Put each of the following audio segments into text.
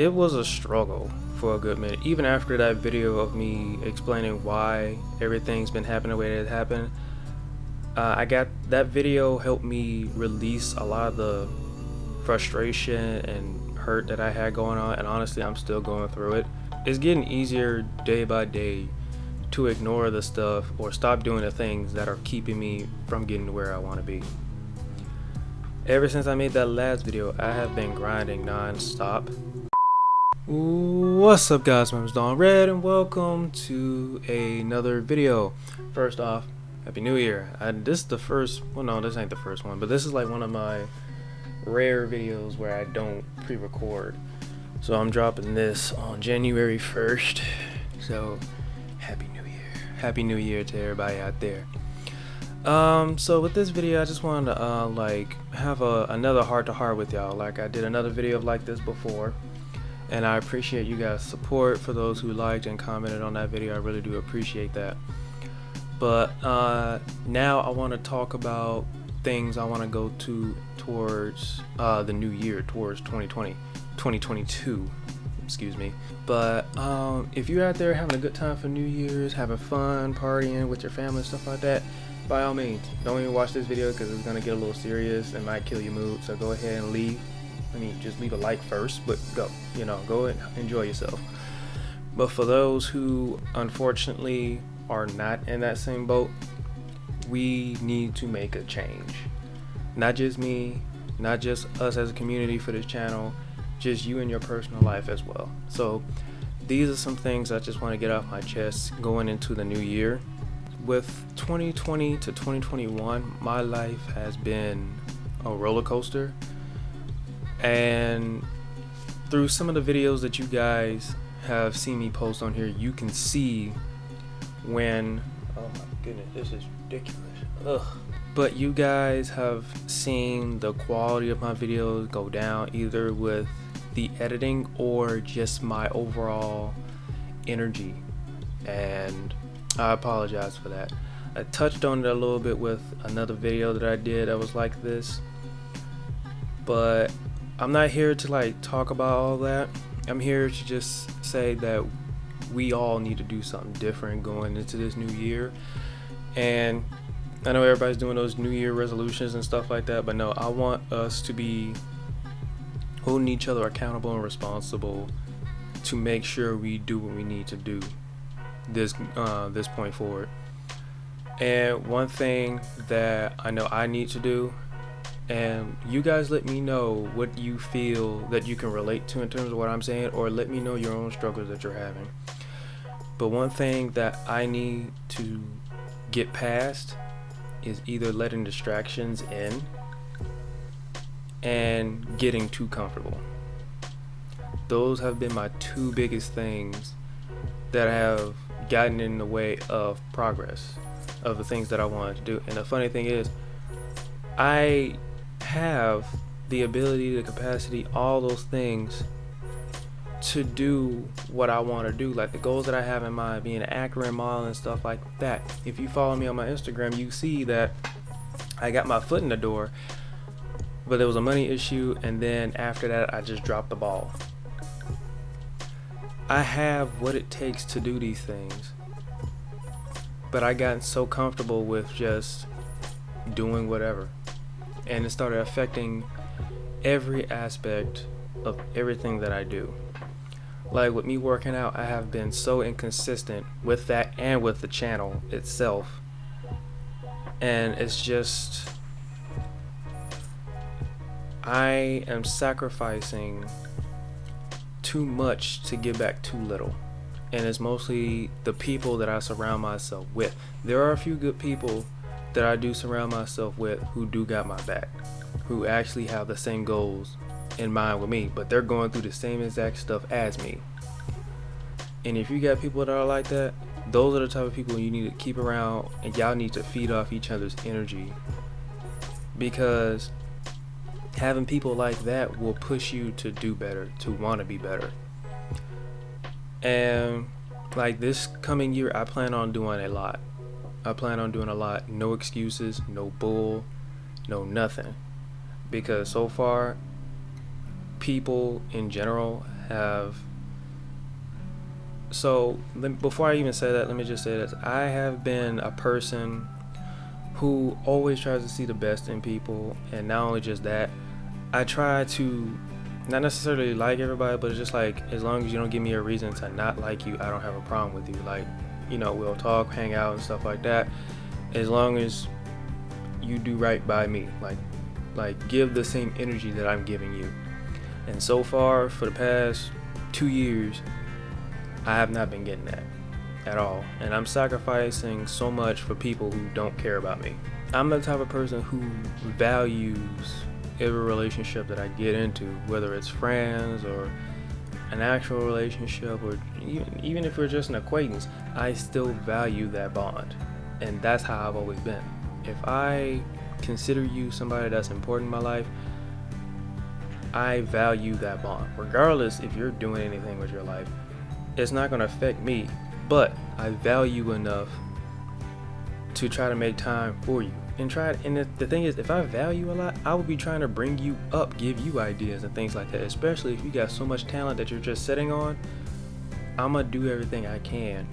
it was a struggle for a good minute. Even after that video of me explaining why everything's been happening the way it happened, I got that video helped me release a lot of the frustration and hurt that I had going on, and honestly, I'm still going through it. It's getting easier day by day to ignore the stuff or stop doing the things that are keeping me from getting to where I want to be. Ever since I made that last video, I have been grinding non-stop. What's up guys, my name is Don Red and welcome to another video. First off, Happy New Year. This is the first, well no, this ain't the first one, but this is like one of my rare videos where I don't pre-record. So I'm dropping this on January 1st. So Happy New Year. Happy New Year to everybody out there. So with this video, I just wanted to like have another heart-to-heart with y'all. Like I did another video like this before, and I appreciate you guys' support. For those who liked and commented on that video, I really do appreciate that. But now I want to talk about things I want to go towards the new year, towards 2022, excuse me. But if you're out there having a good time for New Year's, having fun, partying with your family, stuff like that, by all means, don't even watch this video because it's gonna get a little serious and might kill your mood. So go ahead and leave. I mean, just leave a like first, but go and enjoy yourself. But for those who unfortunately are not in that same boat, we need to make a change. Not just me, not just us as a community for this channel, just you in your personal life as well. So these are some things I just want to get off my chest going into the new year. With 2020 to 2021, my life has been a roller coaster, and through some of the videos that you guys have seen me post on here, you can see when, oh my goodness, this is ridiculous. Ugh. But you guys have seen the quality of my videos go down, either with the editing or just my overall energy, and I apologize for that. I touched on it a little bit with another video that I did that was like this, but I'm not here to like talk about all that. I'm here to just say that we all need to do something different going into this new year. And I know everybody's doing those New Year resolutions and stuff like that, but no, I want us to be holding each other accountable and responsible to make sure we do what we need to do this point forward. And one thing that I know I need to do, and you guys let me know what you feel that you can relate to in terms of what I'm saying, or let me know your own struggles that you're having. But one thing that I need to get past is either letting distractions in and getting too comfortable. Those have been my two biggest things that have gotten in the way of progress, of the things that I wanted to do. And the funny thing is, I have the ability, the capacity, all those things to do what I want to do, like the goals that I have in mind, being an actor and model and stuff like that. If you follow me on my Instagram, you see that I got my foot in the door, but there was a money issue, and then after that I just dropped the ball. I have what it takes to do these things, but I got so comfortable with just doing whatever, and it started affecting every aspect of everything that I do. Like with me working out, I have been so inconsistent with that and with the channel itself, and it's just, I am sacrificing too much to give back too little. And it's mostly the people that I surround myself with. There are a few good people that I do surround myself with who do got my back, who actually have the same goals in mind with me, but they're going through the same exact stuff as me. And if you got people that are like that, those are the type of people you need to keep around, and y'all need to feed off each other's energy, because having people like that will push you to do better, to want to be better. And like this coming year, I plan on doing a lot. No excuses, no bull, no nothing. Because so far, people in general have. So before I even say that, let me just say this: I have been a person who always tries to see the best in people, and not only just that, I try to not necessarily like everybody, but it's just like, as long as you don't give me a reason to not like you, I don't have a problem with you. Like, we'll talk, hang out, and stuff like that, as long as you do right by me. Like give the same energy that I'm giving you. And so far, for the past 2 years, I have not been getting that at all, and I'm sacrificing so much for people who don't care about me. I'm the type of person who values every relationship that I get into, whether it's friends or an actual relationship, or even if we're just an acquaintance. I still value that bond, and that's how I've always been. If I consider you somebody that's important in my life, I value that bond, regardless if you're doing anything with your life. It's not going to affect me, but I value enough to try to make time for you. And the thing is, if I value a lot, I will be trying to bring you up, give you ideas and things like that. Especially if you got so much talent that you're just sitting on, I'm gonna do everything I can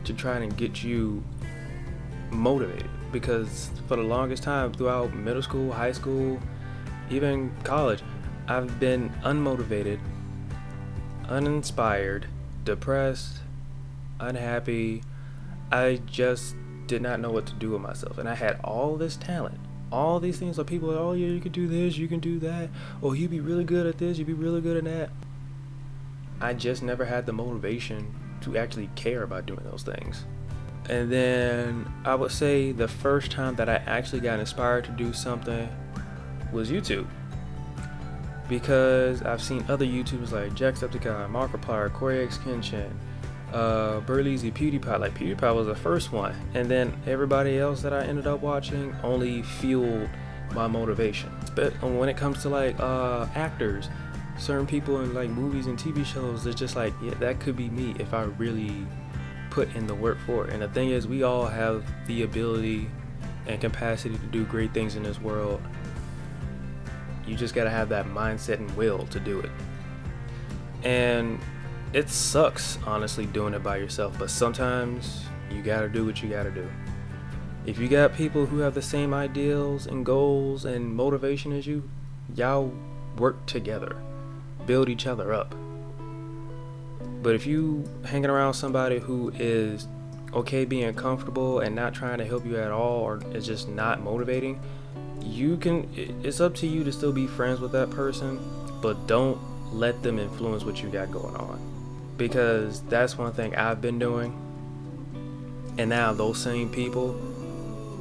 to try and get you motivated. Because for the longest time, throughout middle school, high school, even college, I've been unmotivated, uninspired, depressed, unhappy. I just did not know what to do with myself, and I had all this talent, all these things that people are, oh yeah, you can do this, you can do that, oh, you'd be really good at this, you'd be really good at that. I just never had the motivation to actually care about doing those things. And then I would say the first time that I actually got inspired to do something was YouTube, because I've seen other YouTubers like Jacksepticeye, Markiplier, Corey X Kenshin, Burleezy, PewDiePie. Like, PewDiePie was the first one, and then everybody else that I ended up watching only fueled my motivation. But when it comes to like actors, certain people in like movies and TV shows, it's just like, yeah, that could be me if I really put in the work for it. And the thing is, we all have the ability and capacity to do great things in this world. You just gotta have that mindset and will to do it. And it sucks, honestly, doing it by yourself, but sometimes you gotta do what you gotta do. If you got people who have the same ideals and goals and motivation as you, y'all work together, build each other up. But if you hanging around somebody who is okay being comfortable and not trying to help you at all, or is just not motivating, it's up to you to still be friends with that person, but don't let them influence what you got going on. Because that's one thing I've been doing, and now those same people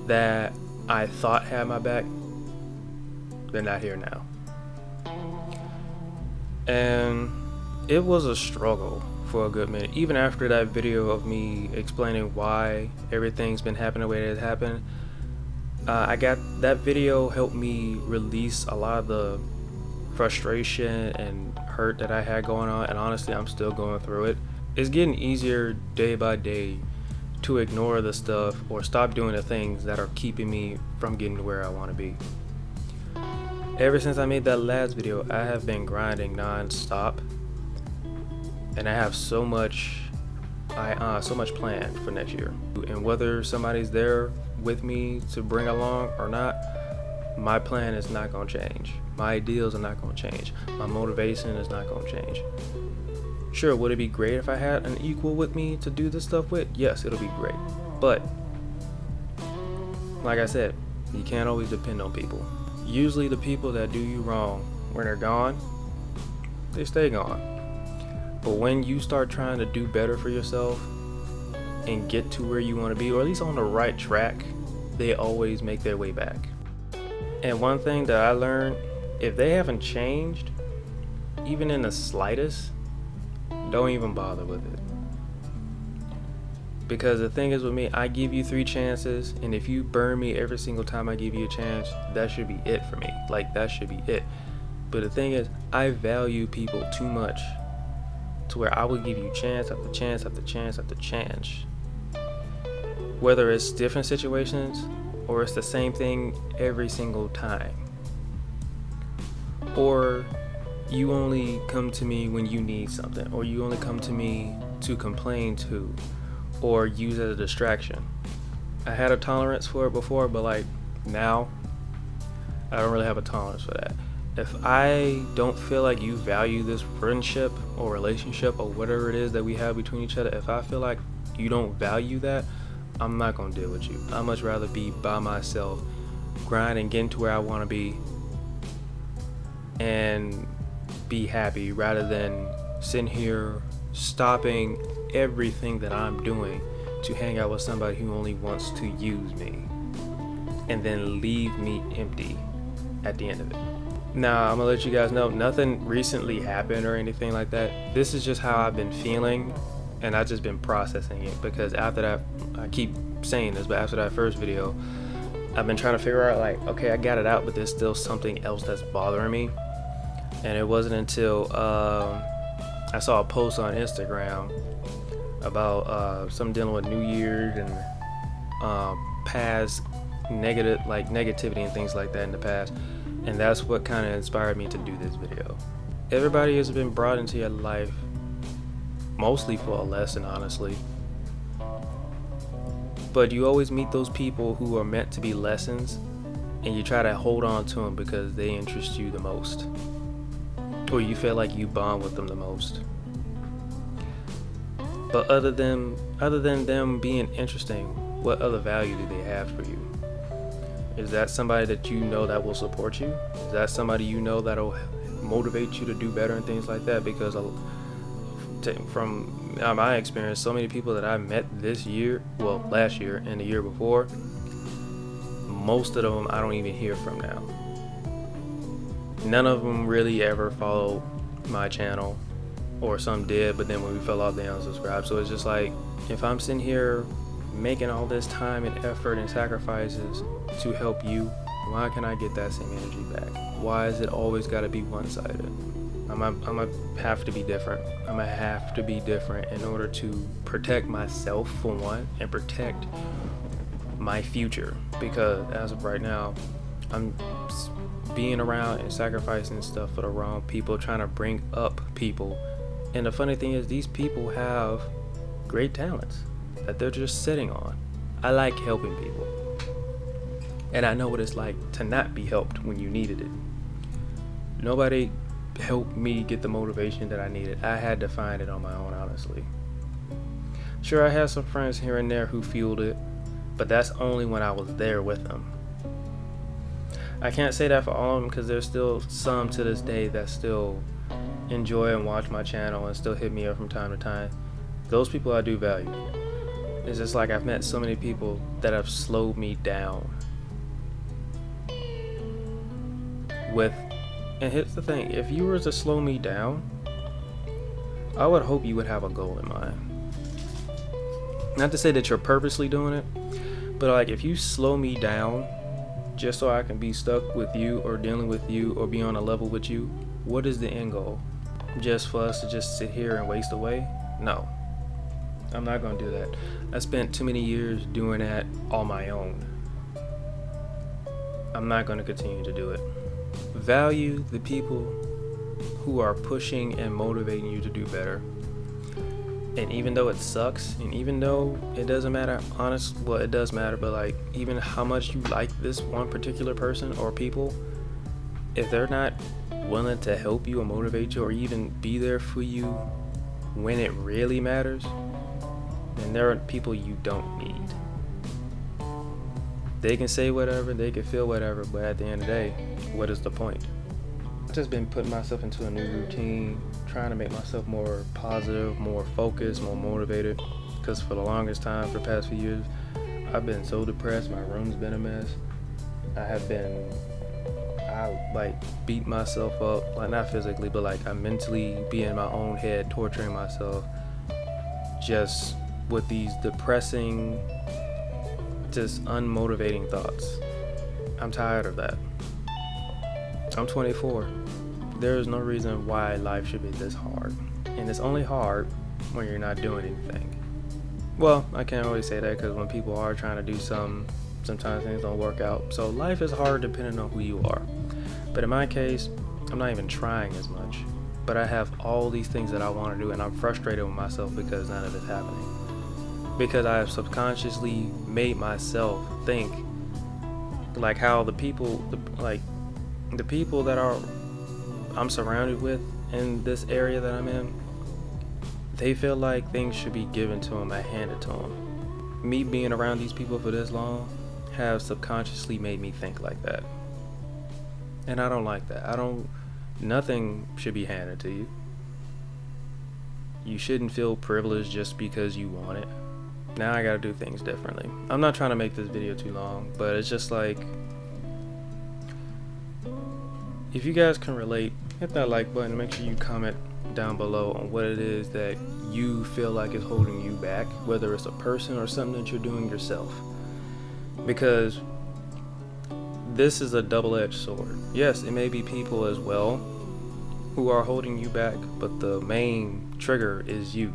that I thought had my back, they're not here now. And it was a struggle for a good minute. Even after that video of me explaining why everything's been happening the way it has happened, I got that video helped me release a lot of the frustration and hurt that I had going on, and honestly, I'm still going through it. It's getting easier day by day to ignore the stuff or stop doing the things that are keeping me from getting to where I want to be. Ever since I made that last video, I have been grinding non-stop, and I have so much planned for next year. And whether somebody's there with me to bring along or not, my plan is not going to change. My ideals are not going to change. My motivation is not going to change. Sure, would it be great if I had an equal with me to do this stuff with? Yes, it'll be great. But like I said, you can't always depend on people. Usually the people that do you wrong, when they're gone, they stay gone. But when you start trying to do better for yourself and get to where you want to be, or at least on the right track, they always make their way back. And one thing that I learned, if they haven't changed, even in the slightest, don't even bother with it. Because the thing is with me, I give you 3 chances, and if you burn me every single time I give you a chance, that should be it for me. Like, that should be it. But the thing is, I value people too much to where I will give you chance after chance after chance after chance. Whether it's different situations or it's the same thing every single time. Or you only come to me when you need something, or you only come to me to complain to, or use as a distraction. I had a tolerance for it before, but like now, I don't really have a tolerance for that. If I don't feel like you value this friendship or relationship or whatever it is that we have between each other, if I feel like you don't value that, I'm not gonna deal with you. I'd much rather be by myself, grind and get to where I want to be, and be happy, rather than sitting here stopping everything that I'm doing to hang out with somebody who only wants to use me and then leave me empty at the end of it. Now, I'm gonna let you guys know, nothing recently happened or anything like that. This is just how I've been feeling, and I've just been processing it, because after that, I keep saying this, but after that first video, I've been trying to figure out, like, okay, I got it out, but there's still something else that's bothering me. And it wasn't until I saw a post on Instagram about something dealing with New Year's and past negativity and things like that in the past, and that's what kind of inspired me to do this video. Everybody has been brought into your life mostly for a lesson, honestly, but you always meet those people who are meant to be lessons, and you try to hold on to them because they interest you the most, or you feel like you bond with them the most. But other than them being interesting, what other value do they have for you? Is that somebody that you know that will support you? Is that somebody you know that'll motivate you to do better and things like that? Because from my experience, so many people that I met this year, well, last year and the year before, most of them I don't even hear from now. None of them really ever followed my channel, or some did, but then when we fell off, they unsubscribed. So it's just like, if I'm sitting here making all this time and effort and sacrifices to help you, why can I get that same energy back? Why is it always got to be one-sided? I'm gonna have to be different. I'm gonna have to be different in order to protect myself, for one, and protect my future, because as of right now, I'm being around and sacrificing stuff for the wrong people, trying to bring up people. And the funny thing is, these people have great talents that they're just sitting on. I like helping people, and I know what it's like to not be helped when you needed it. Nobody helped me get the motivation that I needed. I had to find it on my own, honestly. Sure, I had some friends here and there who fueled it, but that's only when I was there with them. I can't say that for all of them, because there's still some to this day that still enjoy and watch my channel and still hit me up from time to time. Those people I do value. It's just like, I've met so many people that have slowed me down with, and here's the thing, if you were to slow me down, I would hope you would have a goal in mind. Not to say that you're purposely doing it, but like, if you slow me down just so I can be stuck with you or dealing with you or be on a level with you, what is the end goal? Just for us to just sit here and waste away? No, I'm not gonna do that. I spent too many years doing that on my own. I'm not gonna continue to do it. Value the people who are pushing and motivating you to do better. And even though it sucks, and even though it doesn't matter, well, it does matter, but like, even how much you like this one particular person or people, if they're not willing to help you or motivate you or even be there for you when it really matters, then there are people you don't need. They can say whatever, they can feel whatever, but at the end of the day, what is the point? I've just been putting myself into a new routine, trying to make myself more positive, more focused, more motivated, because for the longest time, for the past few years, I've been so depressed. My room's been a mess. I beat myself up, like, not physically, but like, I mentally be in my own head, torturing myself just with these depressing, just unmotivating thoughts. I'm tired of that. I'm 24. There is no reason why life should be this hard, and it's only hard when you're not doing anything. Well, I can't always say that, because when people are trying to do something, sometimes things don't work out. So life is hard depending on who you are. But in my case, I'm I'm not even trying as much, but I have all these things that I want to do, and I'm frustrated with myself because none of it's happening. Because I have subconsciously made myself think like how the people that I'm surrounded with in this area that I'm in, they feel like things should be given to them and handed to them. Me being around these people for this long have subconsciously made me think like that. And I don't like that. Nothing should be handed to you. You shouldn't feel privileged just because you want it. Now I gotta do things differently. I'm not trying to make this video too long, but it's just like, if you guys can relate, hit that like button. Make sure you comment down below on what it is that you feel like is holding you back, whether it's a person or something that you're doing yourself. Because this is a double-edged sword. Yes, it may be people as well who are holding you back, but the main trigger is you.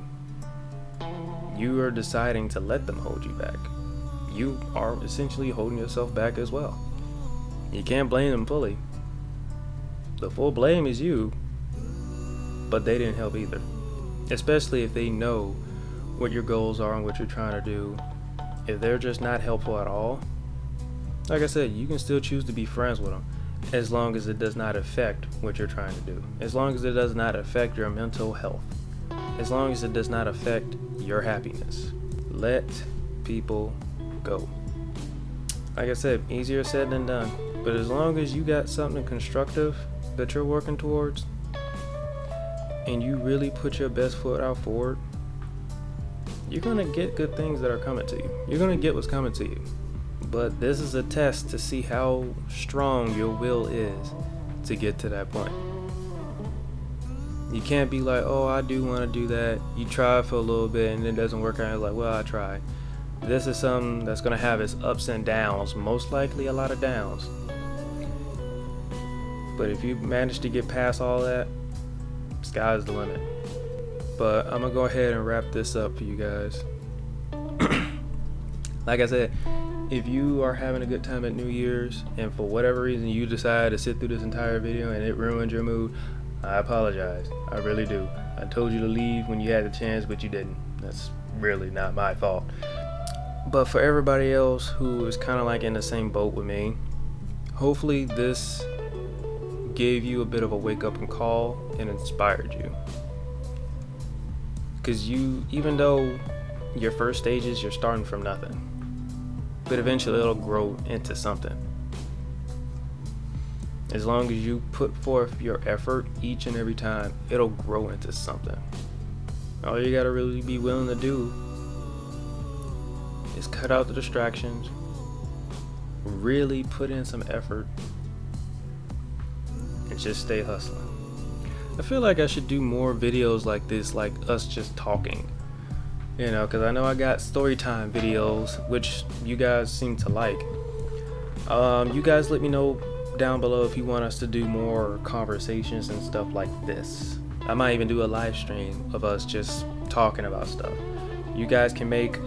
You are deciding to let them hold you back. You are essentially holding yourself back as well. You can't blame them fully. The full blame is you, but they didn't help either. Especially if they know what your goals are and what you're trying to do. If they're just not helpful at all, like I said, you can still choose to be friends with them, as long as it does not affect what you're trying to do. As long as it does not affect your mental health. As long as it does not affect your happiness. Let people go. Like I said, easier said than done. But as long as you got something constructive that you're working towards, and you really put your best foot out forward, you're gonna get good things that are coming to you. You're gonna get what's coming to you. But this is a test to see how strong your will is to get to that point. You can't be like, oh, I do want to do that. You try for a little bit and it doesn't work out. You're like, well, I tried. This is something that's going to have its ups and downs, most likely a lot of downs. But if you manage to get past all that, sky's the limit. But I'm going to go ahead and wrap this up for you guys. Like I said, if you are having a good time at New Year's and for whatever reason you decide to sit through this entire video and it ruined your mood, I apologize. I really do. I told you to leave when you had the chance, but you didn't. That's really not my fault. But for everybody else who is kind of like in the same boat with me, hopefully this gave you a bit of a wake-up and call and inspired you. Because even though your first stages, you're starting from nothing. But eventually it'll grow into something. As long as you put forth your effort each and every time, it'll grow into something. All you gotta really be willing to do is cut out the distractions, really put in some effort, and just stay hustling. I feel like I should do more videos like this, like us just talking. You know, because I know I got story time videos, which you guys seem to like. You guys let me know down below if you want us to do more conversations and stuff like this. I might even do a live stream of us just talking about stuff. You guys can make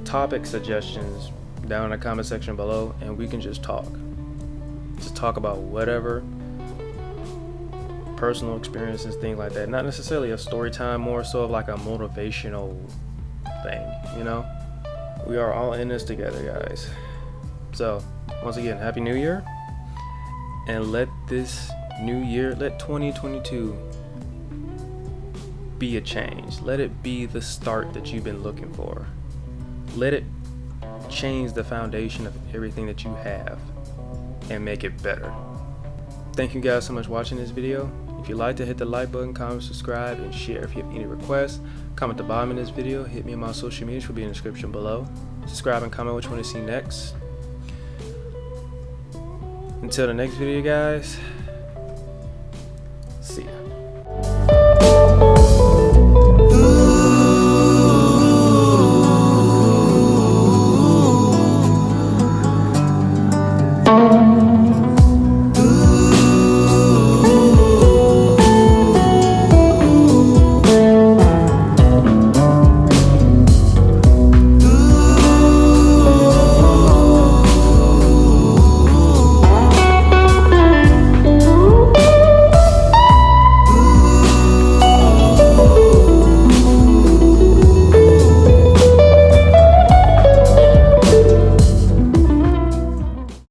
topic suggestions down in the comment section below, and we can just talk about whatever, personal experiences, things like that. Not necessarily a story time, more so of like a motivational thing, you know. We are all in this together, guys. So once again, Happy New Year, and let this new year, let 2022 be a change. Let it be the start that you've been looking for. Let it change the foundation of everything that you have and make it better. Thank you guys so much for watching this video. If you liked it, hit the like button, comment, subscribe, and share. If you have any requests, comment at the bottom of this video. Hit me on my social media, which will be in the description below. Subscribe and comment what you want to see next. Until the next video, guys,